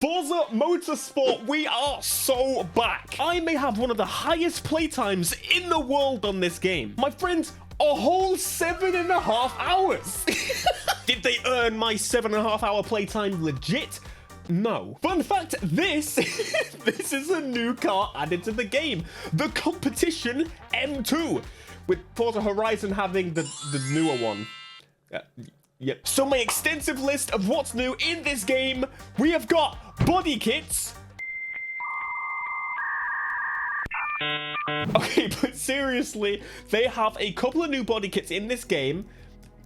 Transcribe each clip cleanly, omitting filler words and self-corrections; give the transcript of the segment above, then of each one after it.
Forza Motorsport, we are so back. I may have one of the highest playtimes in the world on this game. My friends, a whole 7.5 hours. Did they earn my 7.5 hour playtime legit? No. Fun fact, this is a new car added to the game. The competition M2, with Forza Horizon having the newer one. Yep. So my extensive list of what's new in this game, we have got body kits. Okay, but seriously, they have a couple of new body kits in this game.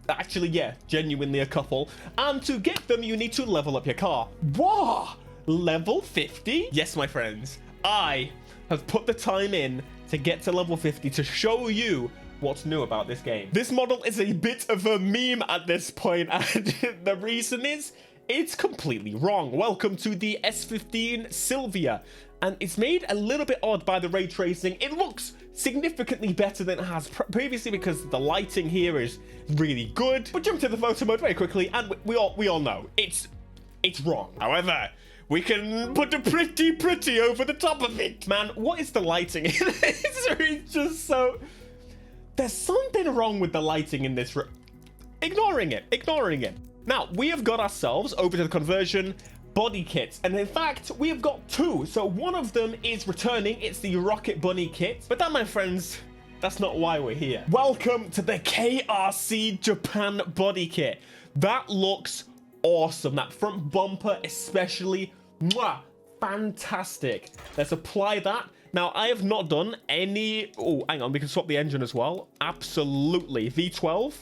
Actually, yeah, genuinely a couple. And to get them, you need to level up your car. Whoa! Level 50? Yes, my friends. I have put the time in to get to level 50 to show you what's new about this game. This model is a bit of a meme at this point, and the reason is it's completely wrong. Welcome to the S15 Sylvia, and it's made a little bit odd by the ray tracing. It looks significantly better than it has previously because the lighting here is really good. We'll jump to the photo mode very quickly, and we all know it's wrong. However, we can put a pretty over the top of it. Man, what is the lighting in this? It's just so... There's something wrong with the lighting in this room. Ignoring it. Now, we have got ourselves over to the conversion body kits. And in fact, we have got two. So one of them is returning. It's the Rocket Bunny kit. But that, my friends, that's not why we're here. Welcome to the KRC Japan body kit. That looks awesome. That front bumper especially. Mwah, fantastic. Let's apply that. Now, I have not done any... Oh, hang on. We can swap the engine as well. Absolutely. V12.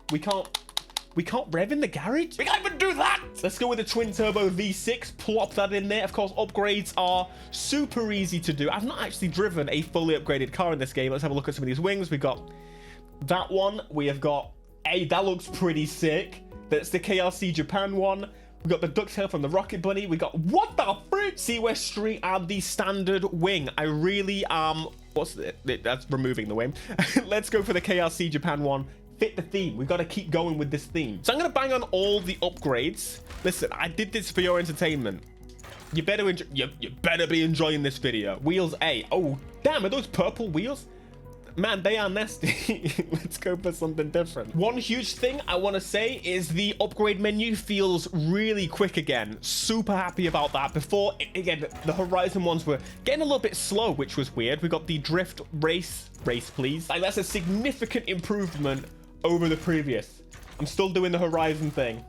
We can't rev in the garage. We can't even do that. Let's go with the twin turbo V6. Plop that in there. Of course, upgrades are super easy to do. I've not actually driven a fully upgraded car in this game. Let's have a look at some of these wings. We got that one. We have got... Hey, that looks pretty sick. That's the KRC Japan one. We got the ducktail from the Rocket Bunny. We got, what the frick? Seawest Street and the standard wing. I really what's it? That's removing the wing. Let's go for the KRC Japan one. Fit the theme. We've got to keep going with this theme. So I'm going to bang on all the upgrades. Listen, I did this for your entertainment. You better be enjoying this video. Wheels A. Oh, damn, are those purple wheels? Man, they are nasty. Let's go for something different. One huge thing I want to say is the upgrade menu feels really quick again. Super happy about that. Before, again, the Horizon ones were getting a little bit slow, which was weird. We got the drift race please. Like, that's a significant improvement over the previous. I'm still doing the Horizon thing.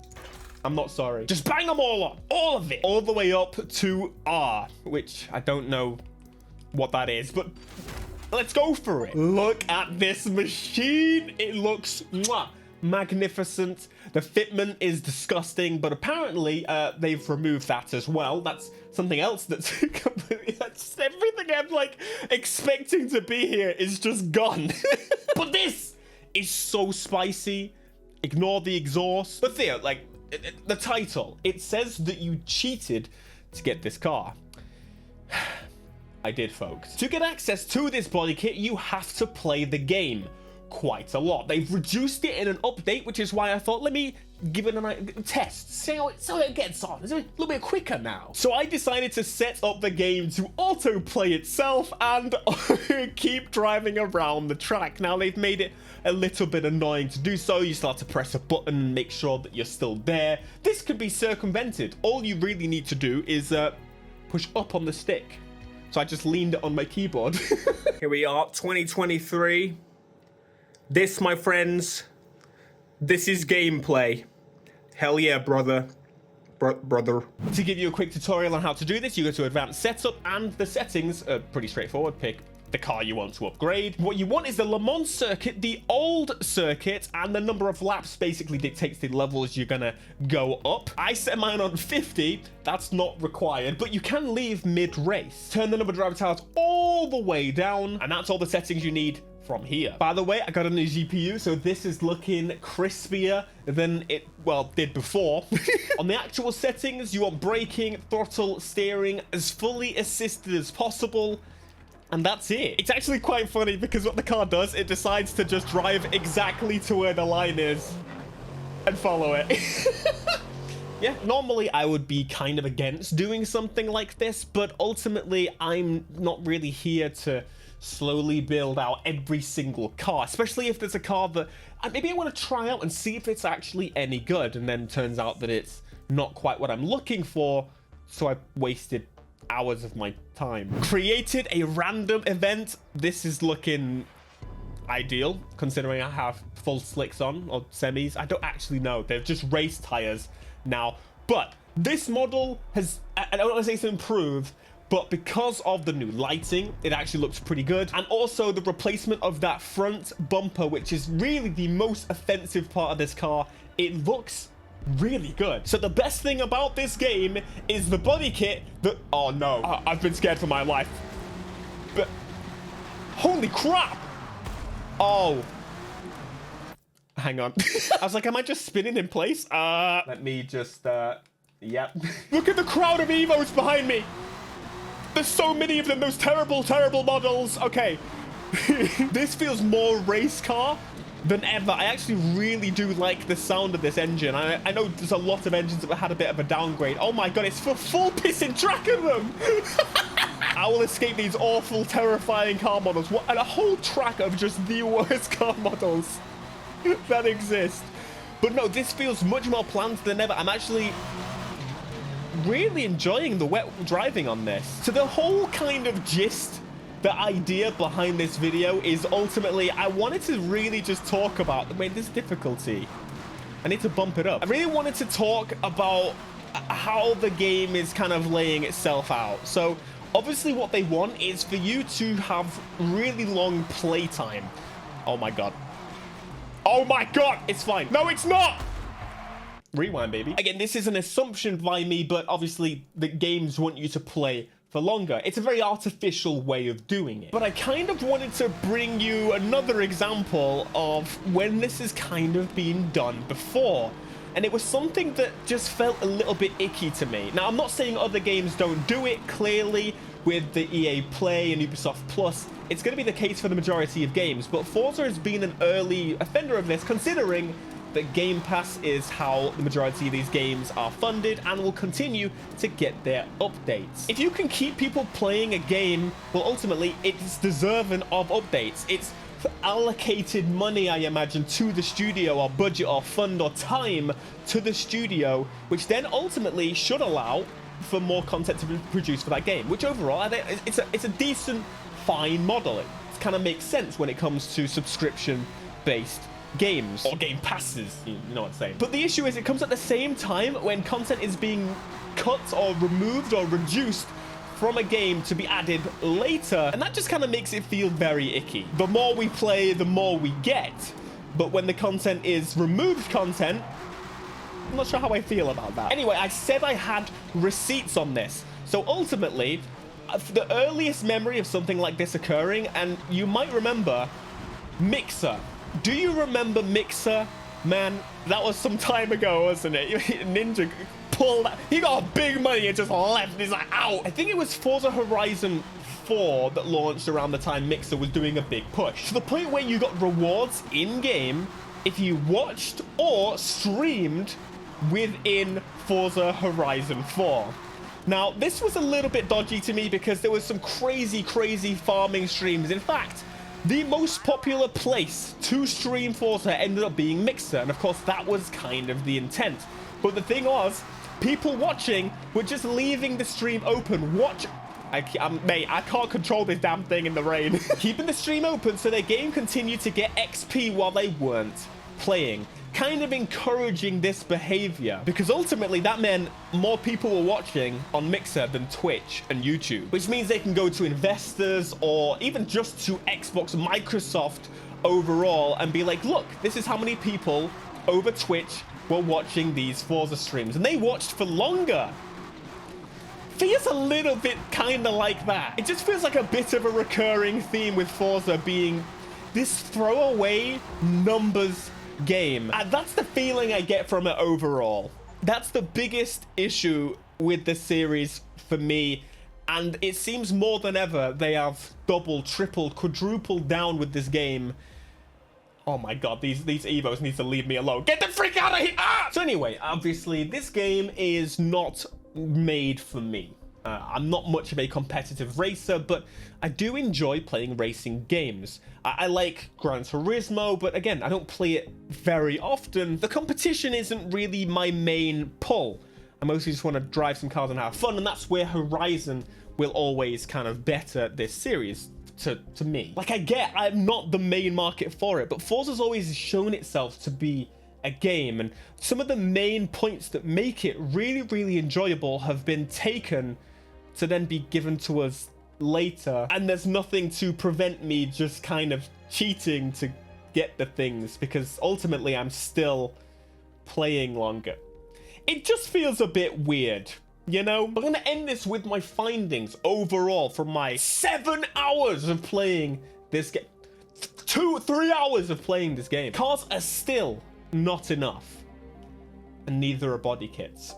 I'm not sorry. Just bang them all on. All of it. All the way up to R, which I don't know what that is, but... let's go for it. Look at this machine. It looks magnificent. The fitment is disgusting, but apparently they've removed that as well. That's something else that's completely... That's everything I'm like expecting to be here is just gone. But this is so spicy. Ignore the exhaust. But Theo, like the title, it says that you cheated to get this car. I did, folks. To get access to this body kit, you have to play the game quite a lot. They've reduced it in an update, which is why I thought, let me give it a test. See how it gets on. It's a little bit quicker now. So I decided to set up the game to autoplay itself and keep driving around the track. Now, they've made it a little bit annoying to do so. You start to press a button, make sure that you're still there. This could be circumvented. All you really need to do is push up on the stick. So I just leaned it on my keyboard. Here we are, 2023. This, my friends, this is gameplay. Hell yeah, brother. Brother. To give you a quick tutorial on how to do this, you go to advanced setup, and the settings are pretty straightforward. Pick the car you want to upgrade. What you want is the Le Mans circuit, the old circuit, and the number of laps basically dictates the levels you're gonna go up. I set mine on 50. That's not required, but you can leave mid-race. Turn the number of driver tires all the way down, and that's all the settings you need from here. By the way, I got a new GPU, so this is looking crispier than it, well, did before. On the actual settings, you want braking, throttle, steering as fully assisted as possible. And that's it. It's actually quite funny because what the car does, it decides to just drive exactly to where the line is and follow it. Yeah, normally I would be kind of against doing something like this, but ultimately I'm not really here to slowly build out every single car, especially if there's a car that maybe I want to try out and see if it's actually any good, and then turns out that it's not quite what I'm looking for, so I wasted hours of my time. Created a random event. This is looking ideal, considering I have full slicks on, or semis. I don't actually know. They're just race tires now, but this model has, I don't want to say it's improved, but because of the new lighting, it actually looks pretty good. And also the replacement of that front bumper, which is really the most offensive part of this car, it looks really good. So the best thing about this game is the body kit that, oh no, I've been scared for my life. But holy crap. Oh, hang on. I was like, am I just spinning in place? Let me just, yep. Look at the crowd of Evos behind me. There's so many of them, those terrible, terrible models. Okay. This feels more race car than ever. I actually really do like the sound of this engine. I know there's a lot of engines that had a bit of a downgrade. Oh my god, it's for full pissing track of them. I will escape these awful, terrifying car models. What, and a whole track of just the worst car models that exist. But no, this feels much more planned than ever. I'm actually really enjoying the wet driving on this. So the whole kind of gist, the idea behind this video is ultimately I wanted to really just talk about, wait, this difficulty. I need to bump it up. I really wanted to talk about how the game is kind of laying itself out. So obviously what they want is for you to have really long playtime. Oh my god. Oh my god, it's fine. No, it's not. Rewind, baby. Again, this is an assumption by me, but obviously the games want you to play for longer. It's a very artificial way of doing it. But I kind of wanted to bring you another example of when this has kind of been done before. And it was something that just felt a little bit icky to me. Now, I'm not saying other games don't do it. Clearly, with the EA Play and Ubisoft Plus, it's going to be the case for the majority of games. But Forza has been an early offender of this, considering that Game Pass is how the majority of these games are funded and will continue to get their updates. If you can keep people playing a game, well, ultimately, it's deserving of updates. It's allocated money, I imagine, to the studio, or budget, or fund, or time to the studio, which then ultimately should allow for more content to be produced for that game, which overall, I think it's a decent, fine model. It kind of makes sense when it comes to subscription-based games or game passes, you know what I'm saying. But the issue is it comes at the same time when content is being cut or removed or reduced from a game to be added later, and that just kind of makes it feel very icky. The more we play, the more we get, but when the content is removed content, I'm not sure how I feel about that. Anyway, I said I had receipts on this, so ultimately the earliest memory of something like this occurring, and you might remember Mixer. Do you remember Mixer? Man, that was some time ago, wasn't it? Ninja pulled that. He got big money and just left. He's like, ow. I think it was Forza Horizon 4 that launched around the time Mixer was doing a big push. To the point where you got rewards in-game if you watched or streamed within Forza Horizon 4. Now, this was a little bit dodgy to me because there was some crazy farming streams. In fact, the most popular place to stream Forza ended up being Mixer, and of course that was kind of the intent. But the thing was, people watching were just leaving the stream open. Mate, I can't control this damn thing in the rain. Keeping the stream open so their game continued to get XP while they weren't playing. Kind of encouraging this behavior, because ultimately that meant more people were watching on Mixer than Twitch and YouTube, which means they can go to investors or even just to Xbox, Microsoft overall and be like, look, this is how many people over Twitch were watching these Forza streams, and they watched for longer. Feels a little bit kind of like that. It just feels like a bit of a recurring theme with Forza being this throwaway numbers game, and that's the feeling I get from it overall. That's the biggest issue with the series for me, and it seems more than ever they have doubled, tripled, quadrupled down with this game. Oh my god, these Evos need to leave me alone. Get the freak out of here! Ah! So anyway, obviously, this game is not made for me. I'm not much of a competitive racer, but I do enjoy playing racing games. I like Gran Turismo, but again, I don't play it very often. The competition isn't really my main pull. I mostly just want to drive some cars and have fun, and that's where Horizon will always kind of better this series to me. Like, I get I'm not the main market for it, but Forza's always shown itself to be a game, and some of the main points that make it really, really enjoyable have been taken to then be given to us later, and there's nothing to prevent me just kind of cheating to get the things, because ultimately I'm still playing longer. It just feels a bit weird, you know? I'm gonna end this with my findings overall from my 7 hours of playing this game. 3 hours of playing this game. Cars are still not enough, and neither are body kits.